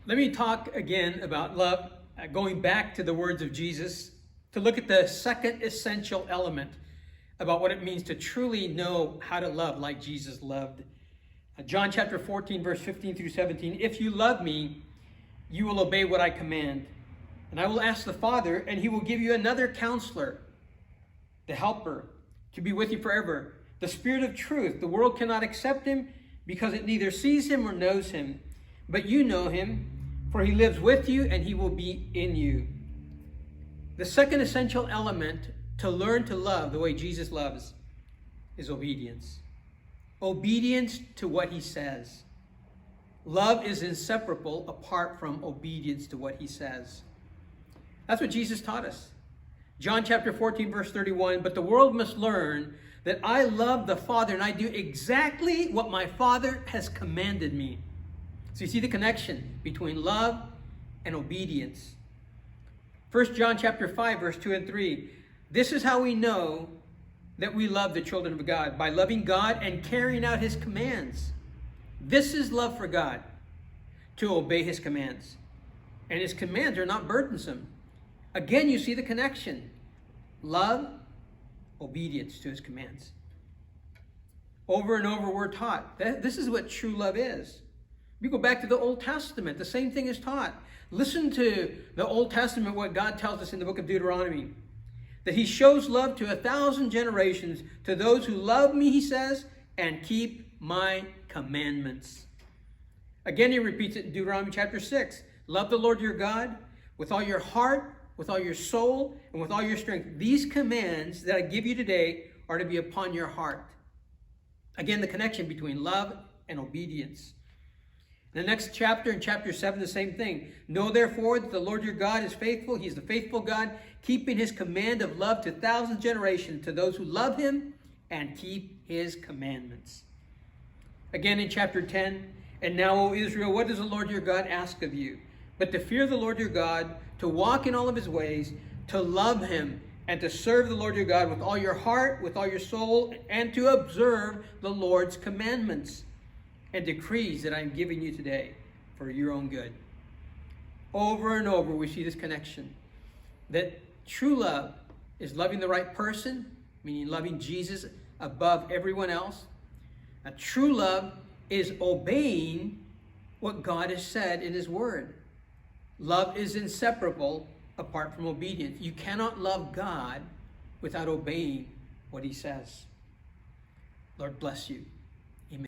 Let me talk again about love, going back to the words of Jesus, to look at the second essential element about what it means to truly know how to love like Jesus loved. John chapter 14, verse 15 through 17. If you love me, you will obey what I command. And I will ask the Father, and he will give you another counselor, the helper, to be with you forever. The Spirit of truth. The world cannot accept him because it neither sees him or knows him. But you know him, for he lives with you and he will be in you. The second essential element to learn to love the way Jesus loves is obedience. Obedience to what he says. Love is inseparable apart from obedience to what he says. That's what Jesus taught us. John chapter 14, verse 31, but the world must learn that I love the Father and I do exactly what my Father has commanded me. So you see the connection between love and obedience. 1 John chapter 5, verse 2 and 3. This is how we know that we love the children of God, by loving God and carrying out his commands. This is love for God, to obey his commands. And his commands are not burdensome. Again, you see the connection. Love, obedience to his commands. Over and over we're taught that this is what true love is. We go back to the Old Testament. The same thing is taught. Listen to the Old Testament, what God tells us in the book of Deuteronomy. That he shows love to 1,000 generations to those who love me, he says, and keep my commandments. Again, he repeats it in Deuteronomy chapter 6. Love the Lord your God with all your heart, with all your soul, and with all your strength. These commands that I give you today are to be upon your heart. Again, the connection between love and obedience. In the next chapter, in chapter 7, the same thing. Know therefore that the Lord your God is faithful. He is the faithful God, keeping his command of love to 1,000 generations to those who love him and keep his commandments. Again in chapter 10, and now, O Israel, what does the Lord your God ask of you? But to fear the Lord your God, to walk in all of his ways, to love him, and to serve the Lord your God with all your heart, with all your soul, and to observe the Lord's commandments and decrees that I am giving you today for your own good. Over and over we see this connection. That true love is loving the right person, meaning loving Jesus above everyone else. A true love is obeying what God has said in his word. Love is inseparable apart from obedience. You cannot love God without obeying what he says. Lord bless you.